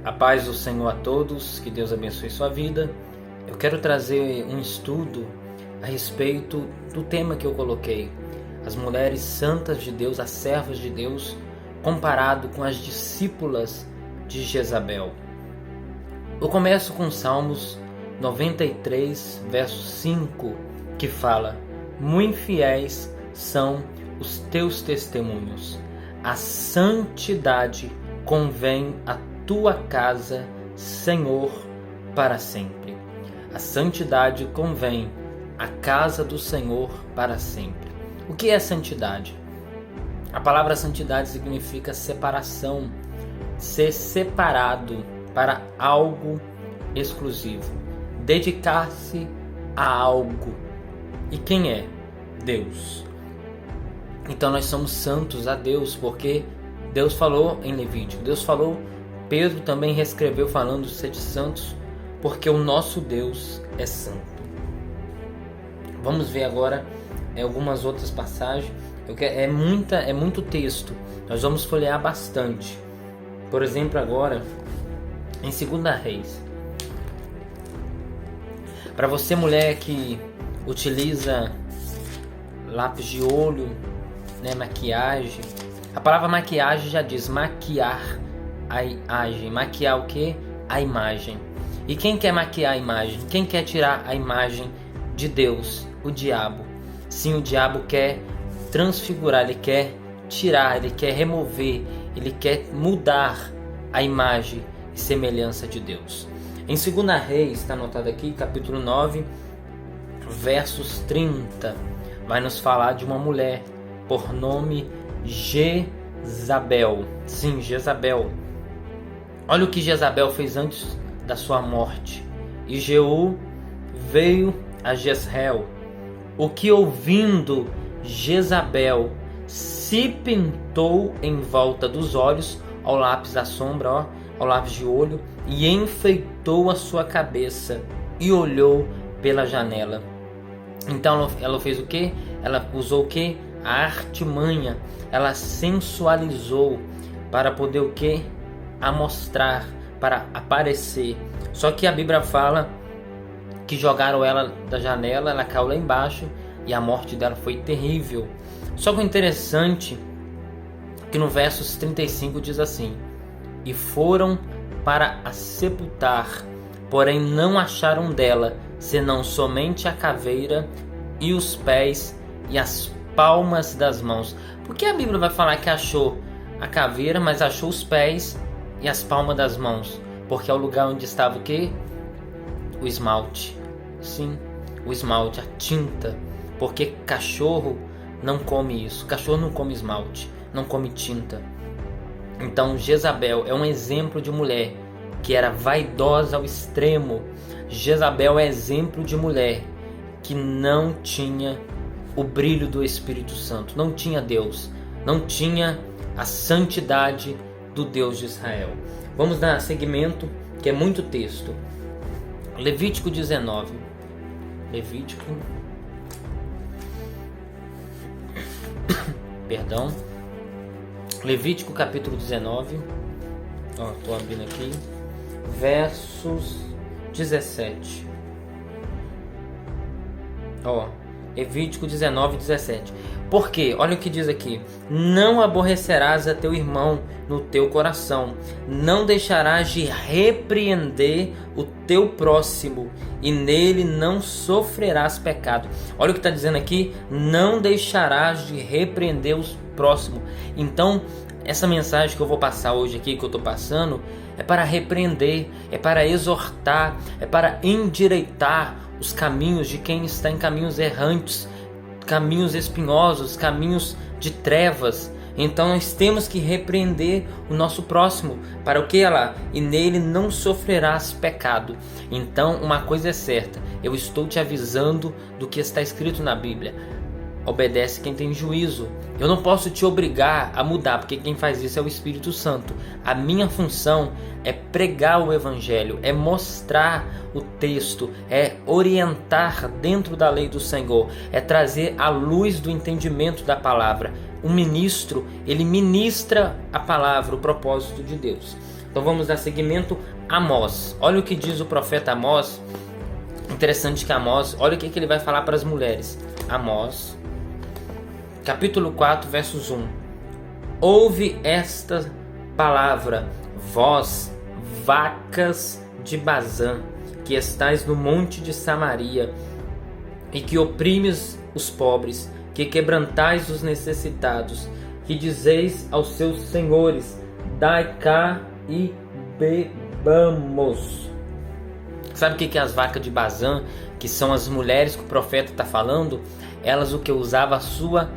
A paz do Senhor a todos, que Deus abençoe sua vida. Eu quero trazer um estudo a respeito do tema que eu coloquei: as mulheres santas de Deus, as servas de Deus, comparado com as discípulas de Jezabel. Eu começo com Salmos 93, verso 5, que fala: muito fiéis são os teus testemunhos, a santidade convém a tua casa, Senhor, para sempre. A santidade convém à casa do Senhor para sempre. O que é santidade? A palavra santidade significa separação, ser separado para algo exclusivo, dedicar-se a algo. E quem é? Deus. Então nós somos santos a Deus, porque Deus falou em Levítico, Deus falou, Pedro também reescreveu falando de ser santos, porque o nosso Deus é santo. Vamos ver agora algumas outras passagens. É muito texto, nós vamos folhear bastante. Por exemplo, agora em 2 Reis. Para você, mulher que utiliza lápis de olho, maquiagem, a palavra maquiagem já diz maquiar a imagem. Maquiar o que? A imagem. E quem quer maquiar a imagem? Quem quer tirar a imagem de Deus? O diabo. Sim, o diabo quer transfigurar, ele quer tirar, ele quer remover, ele quer mudar a imagem e semelhança de Deus. Em 2 Reis, está anotado aqui, capítulo 9, versos 30, vai nos falar de uma mulher por nome Jezabel. Sim, Jezabel. Olha o que Jezabel fez antes da sua morte. E Jeú veio a Jezreel, o que ouvindo Jezabel se pintou em volta dos olhos, ao lápis da sombra, ao lápis de olho, e enfeitou a sua cabeça e olhou pela janela. Então ela fez o que? Ela usou o que? A artimanha. Ela sensualizou para poder o que? Amostrar, para aparecer. Só que a Bíblia fala que jogaram ela da janela, ela caiu lá embaixo e a morte dela foi terrível. Só que o interessante é que no versos 35 diz assim: e foram para a sepultar, porém não acharam dela, senão somente a caveira e os pés e as palmas das mãos. Por que a Bíblia vai falar que achou a caveira, mas achou os pés e as palmas das mãos? Porque é o lugar onde estava o quê? O esmalte. Sim, o esmalte, a tinta. Porque cachorro não come isso. Cachorro não come esmalte, não come tinta. Então Jezabel é um exemplo de mulher que era vaidosa ao extremo. Jezabel é exemplo de mulher que não tinha o brilho do Espírito Santo, não tinha Deus, não tinha a santidade do Deus de Israel. Vamos dar seguimento, que é muito texto. Levítico 19. Levítico capítulo 19. Estou abrindo aqui. Versos 17. Levítico 19, 17. Porque, olha o que diz aqui: não aborrecerás a teu irmão no teu coração, não deixarás de repreender o teu próximo, e nele não sofrerás pecado. Olha o que está dizendo aqui: não deixarás de repreender o próximo. Então, essa mensagem que eu vou passar hoje aqui, que eu estou passando, é para repreender, é para exortar, é para endireitar os caminhos de quem está em caminhos errantes, caminhos espinhosos, caminhos de trevas. Então nós temos que repreender o nosso próximo, para o que lá? E nele não sofrerás pecado. Então uma coisa é certa, eu estou te avisando do que está escrito na Bíblia. Obedece quem tem juízo. Eu não posso te obrigar a mudar, porque quem faz isso é o Espírito Santo. A minha função é pregar o Evangelho, é mostrar o texto, é orientar dentro da lei do Senhor, é trazer a luz do entendimento da palavra. O ministro, ele ministra a palavra, o propósito de Deus. Então vamos dar seguimento a Amós. Olha o que diz o profeta Amós. Interessante que Amós, olha o que ele vai falar para as mulheres. Amós, capítulo 4, versos 1. Ouve esta palavra, vós, vacas de Bazã, que estais no monte de Samaria, e que oprimes os pobres, que quebrantais os necessitados, que dizeis aos seus senhores, dai cá e bebamos. Sabe o que as vacas de Bazã, que são as mulheres que o profeta está falando? Elas o que usavam a sua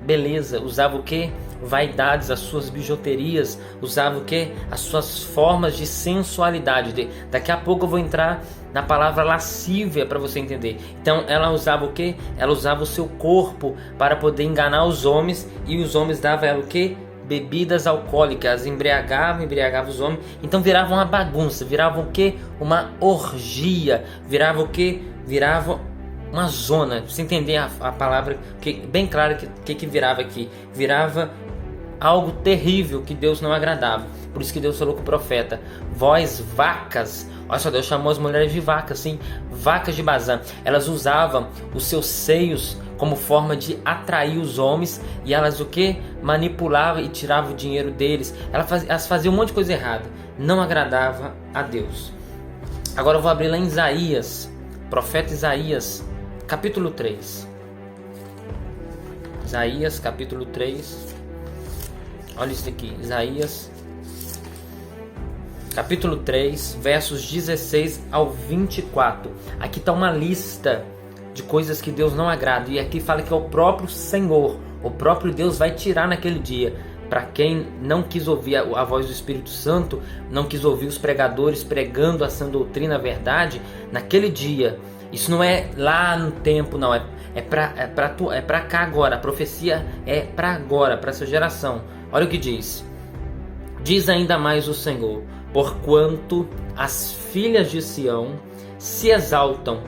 beleza, usavam o que? Vaidades, as suas bijuterias, usavam o que? As suas formas de sensualidade. Daqui a pouco eu vou entrar na palavra lascívia para você entender. Então ela usava o que? Ela usava o seu corpo para poder enganar os homens, e os homens davam ela o que? Bebidas alcoólicas, embriagava os homens. Então virava uma bagunça, virava o que? Uma orgia, virava o que? Virava uma zona. Pra você entender a palavra que bem clara que virava aqui, virava algo terrível que Deus não agradava. Por isso que Deus falou com o profeta: vós vacas. Olha só, Deus chamou as mulheres de vacas, sim, vacas de Bazã. Elas usavam os seus seios como forma de atrair os homens, e elas o que? Manipulavam e tiravam o dinheiro deles. Elas faziam um monte de coisa errada, não agradava a Deus. Agora eu vou abrir lá em Isaías, profeta Isaías, capítulo 3. Isaías, capítulo 3. Olha isso aqui, Isaías, capítulo 3, versos 16 ao 24. Aqui está uma lista de coisas que Deus não agrada. E aqui fala que é o próprio Senhor, o próprio Deus vai tirar naquele dia. Para quem não quis ouvir a voz do Espírito Santo, não quis ouvir os pregadores pregando a sã doutrina, a verdade, naquele dia. Isso não é lá no tempo, não. É para cá agora. A profecia é para agora, para essa geração. Olha o que diz. Diz ainda mais o Senhor: porquanto as filhas de Sião se exaltam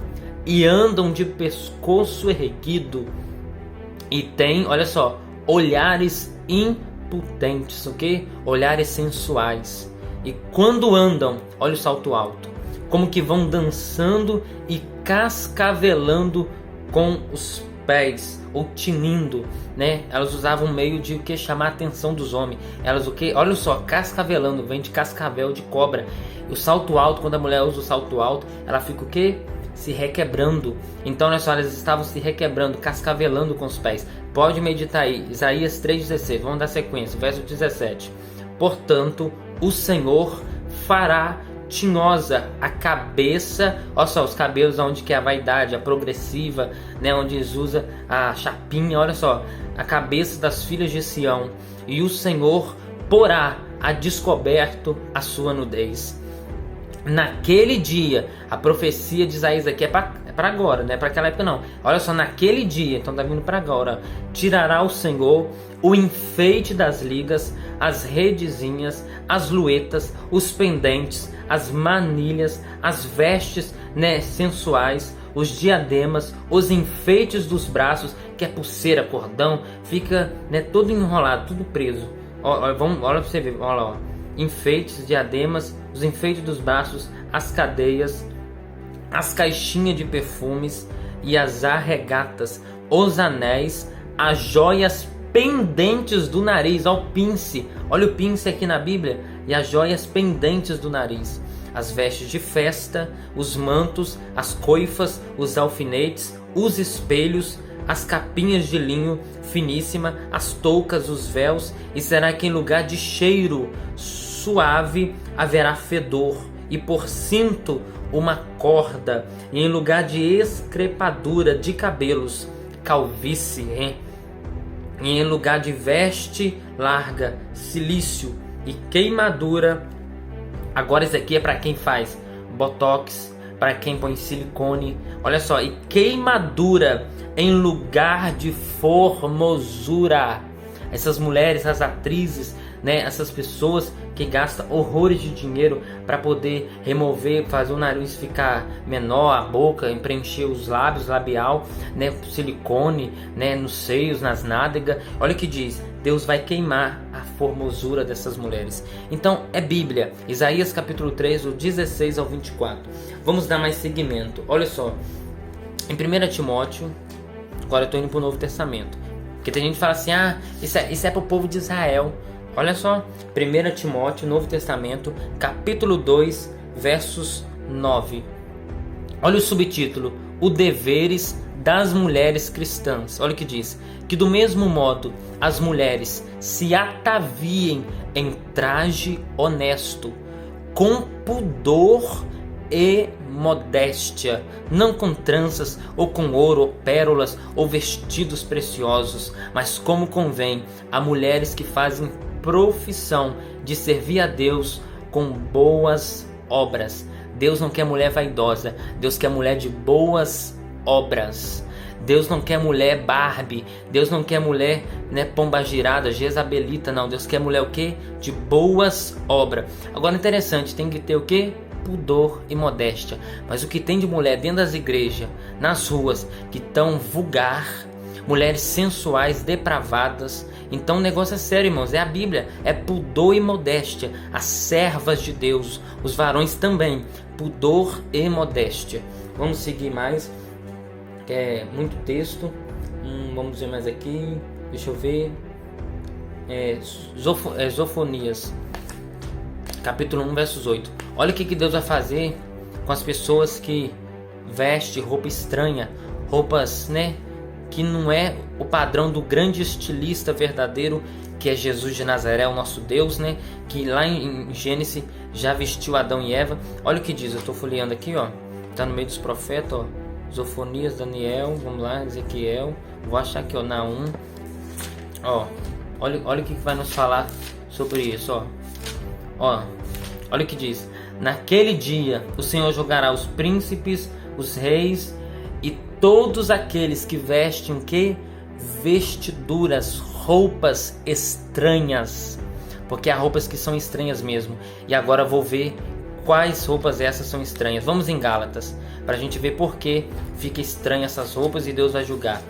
e andam de pescoço erguido, e têm, olha só, olhares impotentes, ok? Olhares sensuais. E quando andam, olha o salto alto, como que vão dançando e cascavelando com os pés, ou tinindo, né? Elas usavam um meio de o que? Chamar a atenção dos homens. Elas o que? Olha só, cascavelando, vem de cascavel, de cobra. O salto alto, quando a mulher usa o salto alto, ela fica o que? Se requebrando. Então, olha só, elas estavam se requebrando, cascavelando com os pés. Pode meditar aí, Isaías 3,16, vamos dar sequência, verso 17. Portanto, o Senhor fará tinhosa a cabeça, olha só, os cabelos onde que é a vaidade, a progressiva, né, onde eles usam a chapinha, olha só, a cabeça das filhas de Sião, e o Senhor porá a descoberto a sua nudez. Naquele dia, a profecia de Isaías aqui é para agora, não é para aquela época não. Olha só, naquele dia, então tá vindo para agora. Tirará o Senhor o enfeite das ligas, as redezinhas, as luetas, os pendentes, as manilhas, as vestes, né, sensuais, os diademas, os enfeites dos braços, que é pulseira, cordão, fica, né, todo enrolado, tudo preso. Olha para você ver, olha lá, ó. Enfeites, diademas, os enfeites dos braços, as cadeias, as caixinhas de perfumes e as arregatas, os anéis, as joias pendentes do nariz, olha o pince, olha o pince aqui na Bíblia, e as joias pendentes do nariz, as vestes de festa, os mantos, as coifas, os alfinetes, os espelhos, as capinhas de linho finíssima, as toucas, os véus, e será que em lugar de cheiro suave haverá fedor, e por cinto uma corda, e em lugar de escrepadura de cabelos, calvície, hein? E em lugar de veste larga, cilício e queimadura. Agora isso aqui é para quem faz botox, para quem põe silicone, olha só, e queimadura em lugar de formosura. Essas mulheres, as atrizes, né, essas pessoas que gastam horrores de dinheiro para poder remover, fazer o nariz ficar menor, a boca, preencher os lábios, labial, né, silicone, né, nos seios, nas nádegas. Olha o que diz: Deus vai queimar a formosura dessas mulheres. Então é Bíblia, Isaías capítulo 3, do 16 ao 24. Vamos dar mais seguimento. Olha só, em 1 Timóteo, agora eu estou indo para o Novo Testamento, porque tem gente que fala assim, isso é para o povo de Israel. Olha só, 1 Timóteo, Novo Testamento, capítulo 2, versos 9. Olha o subtítulo, o deveres das mulheres cristãs. Olha o que diz, que do mesmo modo as mulheres se ataviem em traje honesto, com pudor e modéstia, não com tranças ou com ouro ou pérolas ou vestidos preciosos, mas como convém a mulheres que fazem profissão de servir a Deus com boas obras. Deus não quer mulher vaidosa, Deus quer mulher de boas obras. Deus não quer mulher Barbie, Deus não quer mulher, pomba girada, Jezabelita, não. Deus quer mulher o quê? De boas obras. Agora interessante, tem que ter o quê? Pudor e modéstia. Mas o que tem de mulher dentro das igrejas, nas ruas, que estão vulgar, mulheres sensuais, depravadas. Então o negócio é sério, irmãos, é a Bíblia, é pudor e modéstia. As servas de Deus, os varões também, pudor e modéstia. Vamos seguir mais, que é muito texto. Vamos ver mais aqui, deixa eu ver. Zofonias, capítulo 1, versos 8. Olha o que Deus vai fazer com as pessoas que vestem roupa estranha, roupas, que não é o padrão do grande estilista verdadeiro, que é Jesus de Nazaré, o nosso Deus, que lá em Gênesis já vestiu Adão e Eva. Olha o que diz, eu estou folheando aqui, tá no meio dos profetas, Zofonias, Daniel, vamos lá, Ezequiel, vou achar aqui, Naum. Olha o que vai nos falar sobre isso, olha o que diz. Naquele dia o Senhor jogará os príncipes, os reis e todos aqueles que vestem vestiduras, roupas estranhas, porque há roupas que são estranhas mesmo. E agora vou ver quais roupas essas são estranhas. Vamos em Gálatas, para a gente ver por que fica estranha essas roupas e Deus vai julgar.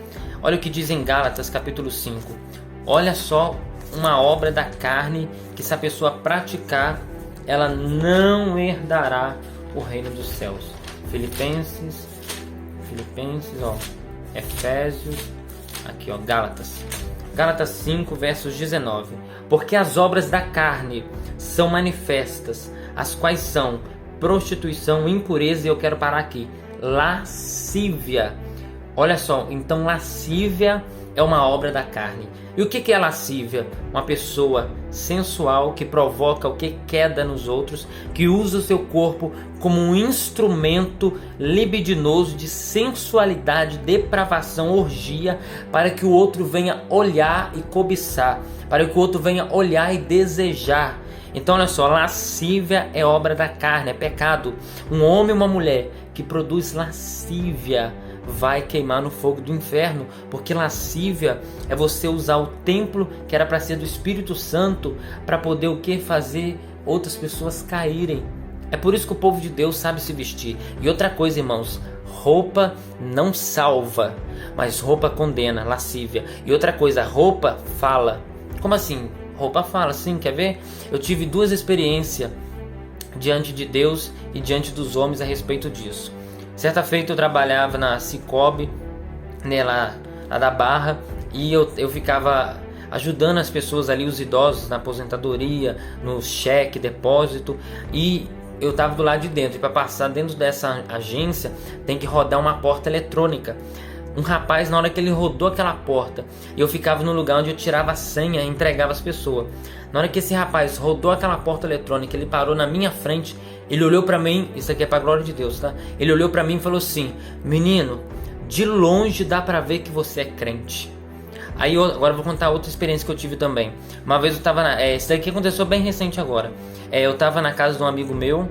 Olha o que diz em Gálatas capítulo 5. Olha só uma obra da carne que, se a pessoa praticar, ela não herdará o reino dos céus. Filipenses, Efésios, aqui Gálatas 5, versos 19. Porque as obras da carne são manifestas, as quais são prostituição, impureza, e eu quero parar aqui, lascívia. Olha só, então lascívia é uma obra da carne. E o que é lascívia? Uma pessoa sensual que provoca o que? Queda nos outros, que usa o seu corpo como um instrumento libidinoso de sensualidade, depravação, orgia, para que o outro venha olhar e cobiçar, para que o outro venha olhar e desejar. Então olha só, lascívia é obra da carne, é pecado. Um homem e uma mulher que produz lascívia vai queimar no fogo do inferno, porque lascívia é você usar o templo que era para ser do Espírito Santo para poder o que? Fazer outras pessoas caírem. É por isso que o povo de Deus sabe se vestir. E outra coisa, irmãos, roupa não salva, mas roupa condena, lascívia. E outra coisa, roupa fala. Como assim? Roupa fala, sim, quer ver? Eu tive 2 experiências diante de Deus e diante dos homens a respeito disso. Certa feita eu trabalhava na Cicobi, lá da Barra, e eu ficava ajudando as pessoas ali, os idosos, na aposentadoria, no cheque, depósito, e eu estava do lado de dentro. E para passar dentro dessa agência tem que rodar uma porta eletrônica. Um rapaz, na hora que ele rodou aquela porta, eu ficava no lugar onde eu tirava a senha e entregava as pessoas. Na hora que esse rapaz rodou aquela porta eletrônica, ele parou na minha frente, ele olhou pra mim, isso aqui é pra glória de Deus, tá? Ele olhou pra mim e falou assim: menino, de longe dá pra ver que você é crente. Aí agora eu vou contar outra experiência que eu tive também. Uma vez eu tava isso daqui aconteceu bem recente agora. Eu tava na casa de um amigo meu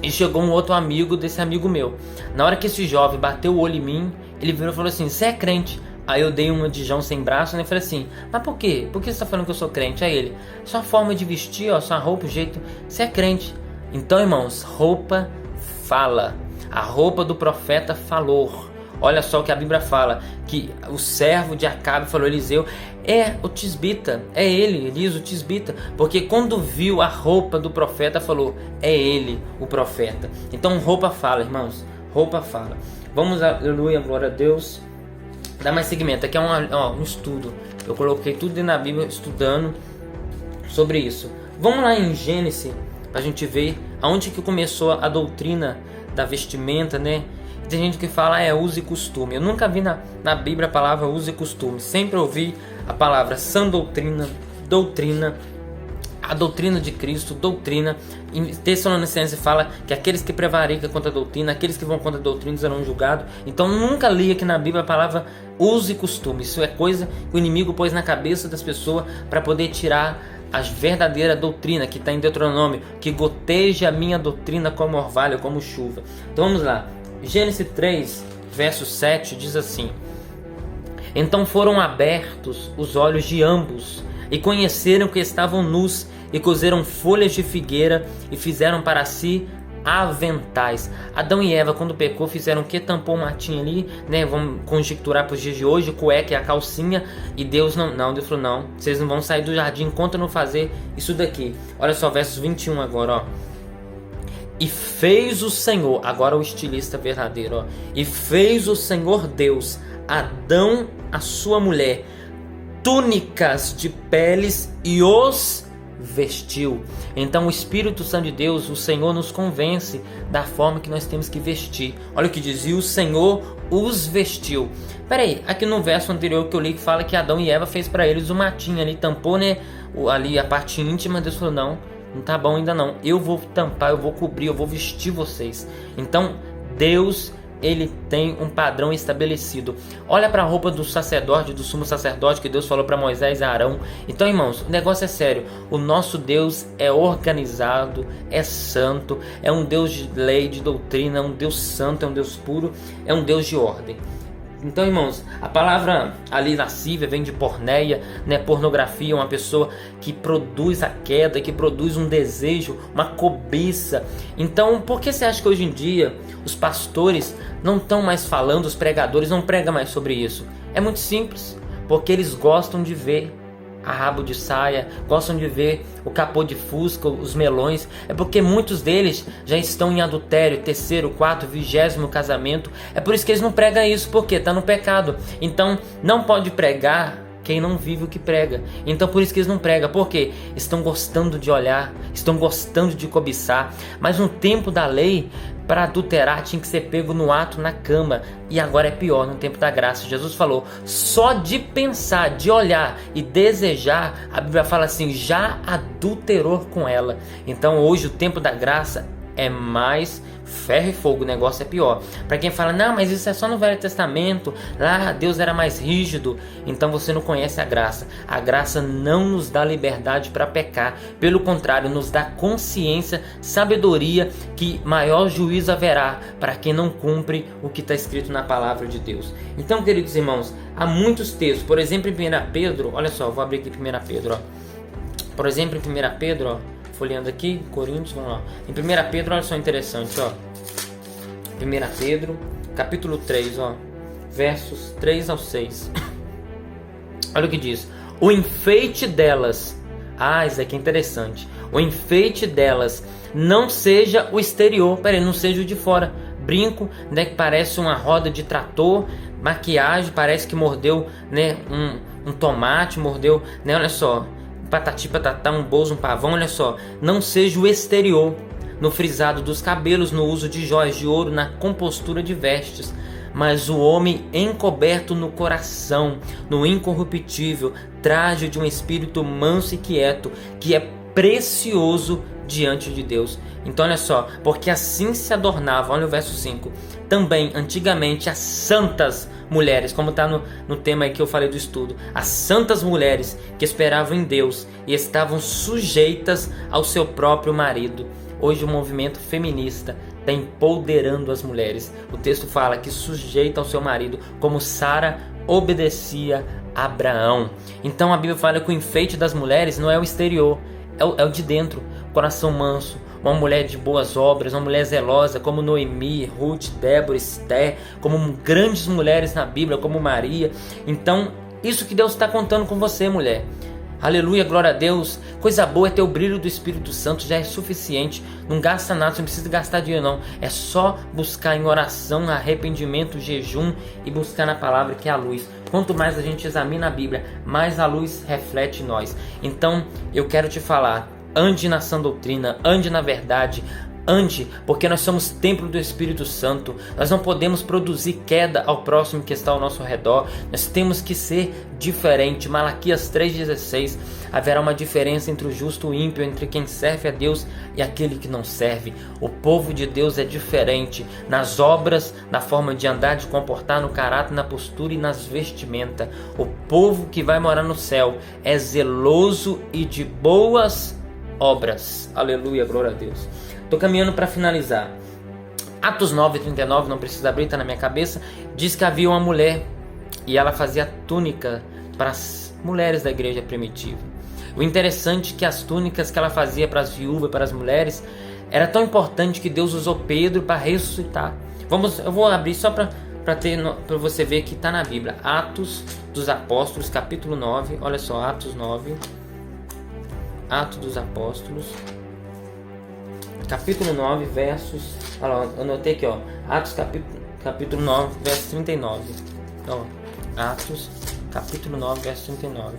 e chegou um outro amigo desse amigo meu. Na hora que esse jovem bateu o olho em mim, ele virou e falou assim: você é crente? Aí eu dei uma de João sem braço, e falei assim: mas por quê? Por que você tá falando que eu sou crente? Aí ele: sua forma de vestir, sua roupa, o jeito, você é crente. Então, irmãos, roupa fala. A roupa do profeta falou. Olha só o que a Bíblia fala, que o servo de Acabe falou: Eliseu é o tisbita, é ele, Elias o tisbita, porque quando viu a roupa do profeta falou: é ele o profeta. Então roupa fala, irmãos, roupa fala. Vamos, aleluia, glória a Deus. Dá mais seguimento, aqui é um estudo, eu coloquei tudo na Bíblia estudando sobre isso. Vamos lá em Gênesis, para a gente ver aonde que começou a doutrina da vestimenta, né? Tem gente que fala uso e costume. Eu nunca vi na Bíblia a palavra uso e costume. Sempre ouvi a palavra sã doutrina, doutrina, a doutrina de Cristo, doutrina. Em Tessalonicenses fala que aqueles que prevaricam contra a doutrina, aqueles que vão contra a doutrina serão julgados. Então nunca li aqui na Bíblia a palavra uso e costume. Isso é coisa que o inimigo pôs na cabeça das pessoas para poder tirar a verdadeira doutrina que está em Deuteronômio, que goteja a minha doutrina como orvalho, como chuva. Então vamos lá. Gênesis 3, verso 7 diz assim: então foram abertos os olhos de ambos e conheceram que estavam nus, e cozeram folhas de figueira e fizeram para si aventais. Adão e Eva, quando pecou, fizeram o que? Tampou um matinho ali, né? Vamos conjecturar para os dias de hoje, o cueca e a calcinha. E Deus Deus falou: não, vocês não vão sair do jardim enquanto não fazer isso daqui. Olha só, versos 21 agora, ó. E fez o Senhor, agora o estilista verdadeiro, ó. E fez o Senhor Deus Adão, a sua mulher, túnicas de peles e os vestiu. Então o Espírito Santo de Deus, o Senhor, nos convence da forma que nós temos que vestir. Olha o que diz: e o Senhor os vestiu. Peraí, aqui no verso anterior que eu li, que fala que Adão e Eva fez para eles o matinho ali, tampou, né, ali a parte íntima. Deus falou: não tá bom ainda não, eu vou tampar, eu vou cobrir, eu vou vestir vocês. Então Deus, ele tem um padrão estabelecido. Olha para a roupa do sacerdote, do sumo sacerdote, que Deus falou para Moisés e Arão. Então, irmãos, o negócio é sério. O nosso Deus é organizado, é santo, é um Deus de lei, de doutrina, é um Deus santo, é um Deus puro, é um Deus de ordem. Então, irmãos, a palavra ali lascívia vem de porneia, né? Pornografia, uma pessoa que produz a queda, que produz um desejo, uma cobiça. Então, por que você acha que hoje em dia os pastores não estão mais falando, os pregadores não pregam mais sobre isso? É muito simples, porque eles gostam de ver a rabo de saia, gostam de ver o capô de fusca, os melões. É porque muitos deles já estão em adultério, terceiro, quarto, 20º casamento. É por isso que eles não pregam isso, porque está no pecado. Então não pode pregar quem não vive o que prega. Então por isso que eles não pregam, porque estão gostando de olhar, estão gostando de cobiçar. Mas no tempo da lei, para adulterar tinha que ser pego no ato, na cama. E agora é pior, no tempo da graça. Jesus falou: só de pensar, de olhar e desejar, a Bíblia fala assim, já adulterou com ela. Então hoje o tempo da graça é mais ferro e fogo, o negócio é pior. Para quem fala: não, mas isso é só no Velho Testamento, lá Deus era mais rígido. Então você não conhece a graça. A graça não nos dá liberdade para pecar, pelo contrário, nos dá consciência, sabedoria, que maior juízo haverá para quem não cumpre o que está escrito na palavra de Deus. Então, queridos irmãos, há muitos textos. Por exemplo, em 1 Pedro, olha só, vou abrir aqui 1 Pedro, ó. Por exemplo, em 1 Pedro, ó, folheando aqui, Coríntios, vamos lá. Em 1 Pedro, olha só interessante, ó. 1 Pedro, capítulo 3, ó, versos 3 ao 6. Olha o que diz: o enfeite delas, isso aqui é interessante. O enfeite delas não seja o exterior, não seja o de fora. Brinco, né, que parece uma roda de trator, maquiagem, parece que mordeu, né, um tomate, mordeu, né, olha só, patati patatá, um bozo, um pavão, olha só. Não seja o exterior, no frisado dos cabelos, no uso de joias de ouro, na compostura de vestes, mas o homem encoberto no coração, no incorruptível traje de um espírito manso e quieto, que é precioso diante de Deus. Então olha só, porque assim se adornavam, olha o verso 5, também antigamente as santas mulheres, como está no tema aí que eu falei do estudo, as santas mulheres que esperavam em Deus e estavam sujeitas ao seu próprio marido. Hoje o movimento feminista está empoderando as mulheres. O texto fala que sujeita ao seu marido, como Sara obedecia a Abraão. Então a Bíblia fala que o enfeite das mulheres não é o exterior, é o de dentro. Coração manso, uma mulher de boas obras, uma mulher zelosa, como Noemi, Ruth, Débora, Esther, como grandes mulheres na Bíblia, como Maria. Então, isso que Deus está contando com você, mulher. Aleluia, glória a Deus. Coisa boa é ter o brilho do Espírito Santo, já é suficiente. Não gasta nada, você não precisa gastar dinheiro não. É só buscar em oração, arrependimento, jejum e buscar na palavra, que é a luz. Quanto mais a gente examina a Bíblia, mais a luz reflete em nós. Então, eu quero te falar, ande na sã doutrina, ande na verdade, ande, porque nós somos templo do Espírito Santo. Nós não podemos produzir queda ao próximo que está ao nosso redor. Nós temos que ser diferente. Malaquias 3,16. Haverá uma diferença entre o justo e o ímpio, entre quem serve a Deus e aquele que não serve. O povo de Deus é diferente nas obras, na forma de andar, de comportar, no caráter, na postura e nas vestimentas. O povo que vai morar no céu é zeloso e de boas obras. Aleluia, glória a Deus. Estou caminhando para finalizar. Atos 9:39, não precisa abrir, está na minha cabeça. Diz que havia uma mulher e ela fazia túnica para as mulheres da igreja primitiva. O interessante é que as túnicas que ela fazia para as viúvas, para as mulheres, era tão importante que Deus usou Pedro para ressuscitar. Eu vou abrir só para você ver que está na Bíblia. Atos dos Apóstolos, capítulo 9. Olha só, Atos 9. Atos dos Apóstolos, capítulo 9, versos... Olha lá, eu anotei aqui, ó. Atos capítulo 9, verso 39. Ó, Atos capítulo 9, verso 39.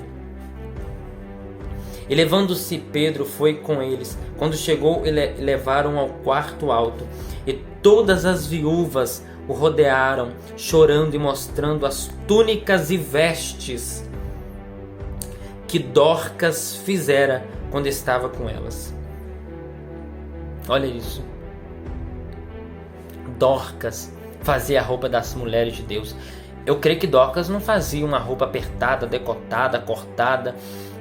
E levando-se Pedro foi com eles. Quando chegou, levaram ao quarto alto. E todas as viúvas o rodearam, chorando e mostrando as túnicas e vestes que Dorcas fizera quando estava com elas. Olha isso. Dorcas fazia a roupa das mulheres de Deus. Eu creio que Dorcas não fazia uma roupa apertada, decotada, cortada.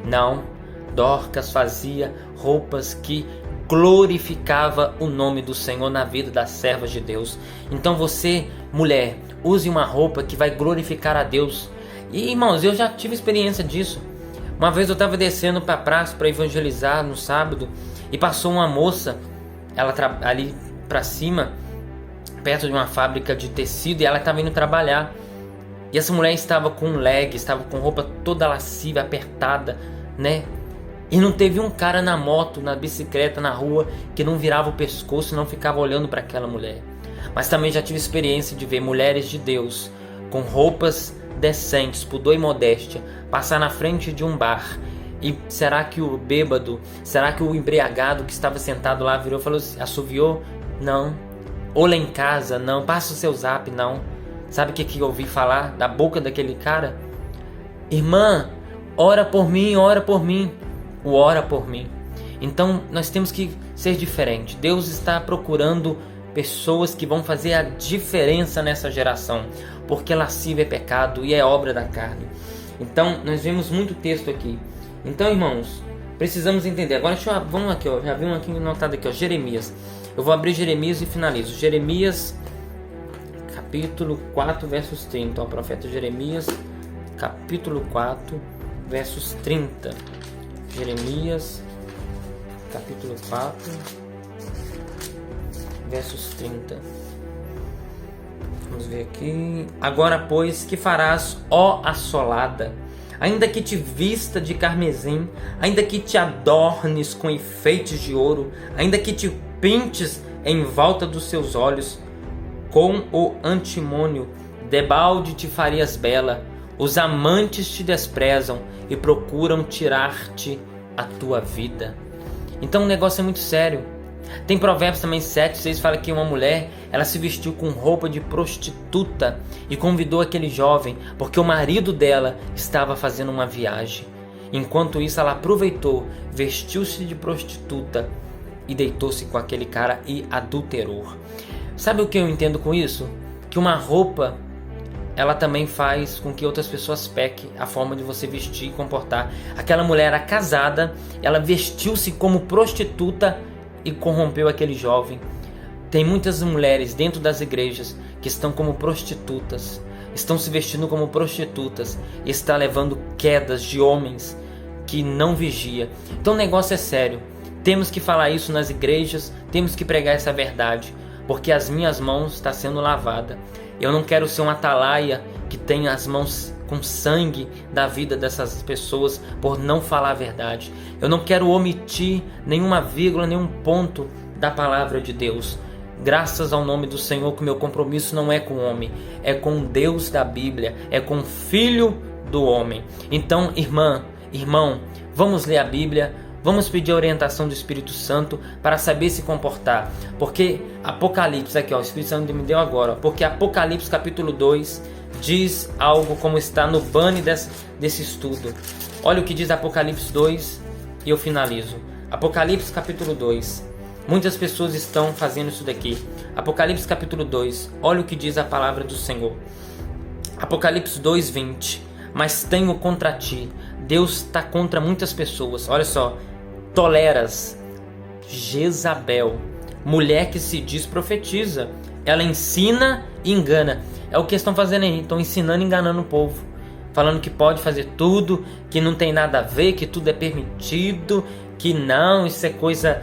Não. Dorcas fazia roupas que glorificava o nome do Senhor na vida das servas de Deus. Então você, mulher, use uma roupa que vai glorificar a Deus. E irmãos, eu já tive experiência disso. Uma vez eu estava descendo para a praça para evangelizar no sábado e passou uma moça, ela ali para cima, perto de uma fábrica de tecido, e ela estava indo trabalhar. E essa mulher estava com leg, estava com roupa toda lasciva, apertada, né? E não teve um cara na moto, na bicicleta, na rua, que não virava o pescoço e não ficava olhando para aquela mulher. Mas também já tive experiência de ver mulheres de Deus com roupas decentes, pudor e modéstia, passar na frente de um bar. E será que o bêbado, será que o embriagado que estava sentado lá virou e falou assim, assoviou? Não. Ou lá em casa? Não. Passa o seu zap? Não. Sabe o que eu ouvi falar da boca daquele cara? Irmã, ora por mim, ora por mim. O ora por mim. Então nós temos que ser diferente. Deus está procurando pessoas que vão fazer a diferença nessa geração, porque lascívia é pecado e é obra da carne. Então nós vemos muito texto aqui. Então, irmãos, precisamos entender. Agora vamos aqui, ó, já vi um aqui anotado aqui, ó, Jeremias. Eu vou abrir Jeremias e finalizo. Jeremias capítulo 4, versos 30. Ó, profeta Jeremias capítulo 4, versos 30. Jeremias capítulo 4, versos 30. Vamos ver aqui. Agora, pois, que farás, ó assolada? Ainda que te vista de carmesim, ainda que te adornes com enfeites de ouro, ainda que te pintes em volta dos seus olhos com o antimônio, debalde te farias bela. Os amantes te desprezam e procuram tirar-te a tua vida. Então o negócio é muito sério. Tem Provérbios também 7:6, fala que uma mulher, ela se vestiu com roupa de prostituta e convidou aquele jovem porque o marido dela estava fazendo uma viagem. Enquanto isso, ela aproveitou, vestiu-se de prostituta e deitou-se com aquele cara e adulterou. Sabe o que eu entendo com isso? Que uma roupa, ela também faz com que outras pessoas pequem, a forma de você vestir e comportar. Aquela mulher era casada, ela vestiu-se como prostituta e corrompeu aquele jovem. Tem muitas mulheres dentro das igrejas que estão como prostitutas, estão se vestindo como prostitutas e está levando quedas de homens que não vigia. Então o negócio é sério. Temos que falar isso nas igrejas, temos que pregar essa verdade, porque as minhas mãos estão sendo lavadas. Eu não quero ser um atalaia que tem as mãos com sangue da vida dessas pessoas por não falar a verdade. Eu não quero omitir nenhuma vírgula, nenhum ponto da palavra de Deus. Graças ao nome do Senhor, que meu compromisso não é com o homem, é com Deus da Bíblia, é com o Filho do homem. Então, irmã, irmão, vamos ler a Bíblia, vamos pedir a orientação do Espírito Santo para saber se comportar. Porque Apocalipse, aqui ó, o Espírito Santo me deu agora, porque Apocalipse capítulo 2 diz algo como está no banner desse estudo. Olha o que diz Apocalipse 2 e eu finalizo. Apocalipse capítulo 2. Muitas pessoas estão fazendo isso daqui. Apocalipse capítulo 2. Olha o que diz a palavra do Senhor. Apocalipse 2:20. Mas tenho contra ti. Deus está contra muitas pessoas. Olha só. Toleras Jezabel, mulher que se diz profetiza. Ela ensina e engana. É o que estão fazendo aí. Estão ensinando e enganando o povo. Falando que pode fazer tudo, que não tem nada a ver, que tudo é permitido, que não, isso é coisa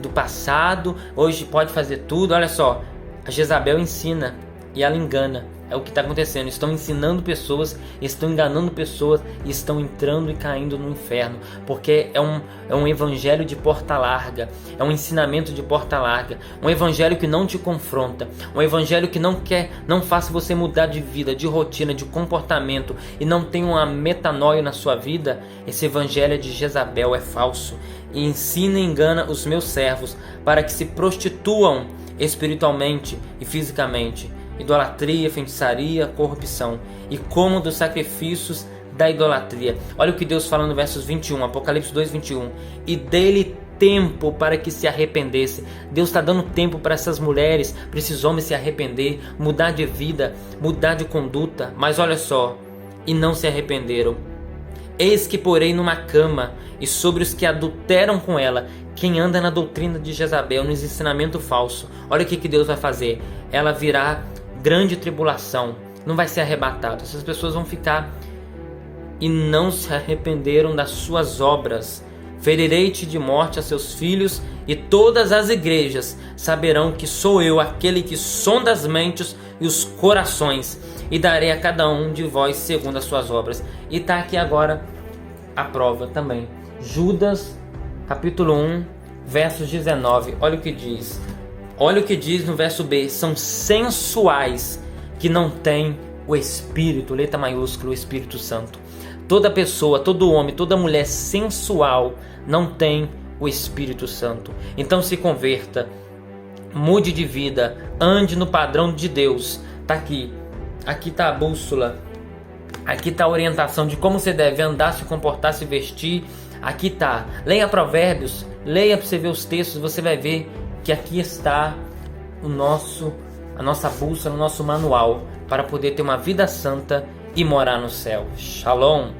do passado, hoje pode fazer tudo. Olha só, a Jezabel ensina e ela engana. É o que está acontecendo. Estão ensinando pessoas, estão enganando pessoas e estão entrando e caindo no inferno. Porque é um evangelho de porta larga. É um ensinamento de porta larga. Um evangelho que não te confronta. Um evangelho que não faça você mudar de vida, de rotina, de comportamento. E não tem uma metanoia na sua vida. Esse evangelho é de Jezabel, é falso. E ensina e engana os meus servos para que se prostituam espiritualmente e fisicamente. Idolatria, feitiçaria, corrupção e como dos sacrifícios da idolatria. Olha o que Deus fala no versos 21, Apocalipse 2:21. E dele tempo para que se arrependesse. Deus está dando tempo para essas mulheres, para esses homens se arrepender, mudar de vida, mudar de conduta. Mas olha só, e não se arrependeram. Eis que porei numa cama, e sobre os que adulteram com ela, quem anda na doutrina de Jezabel, nos ensinamentos falsos. Olha o que Deus vai fazer. Ela virá grande tribulação, não vai ser arrebatado. Essas pessoas vão ficar e não se arrependeram das suas obras. Ferirei-te de morte a seus filhos, e todas as igrejas saberão que sou eu, aquele que sonda as mentes e os corações, e darei a cada um de vós segundo as suas obras. E está aqui agora a prova também. Judas capítulo 1 versos 19. Olha o que diz. Olha o que diz no verso B. São sensuais, que não têm o Espírito, letra maiúscula, o Espírito Santo. Toda pessoa, todo homem, toda mulher sensual não tem o Espírito Santo. Então se converta, mude de vida, ande no padrão de Deus. Está aqui. Aqui está a bússola. Aqui está a orientação de como você deve andar, se comportar, se vestir. Aqui está. Leia Provérbios, leia para você ver os textos, você vai ver que aqui está a nossa bússola, o nosso manual para poder ter uma vida santa e morar no céu. Shalom!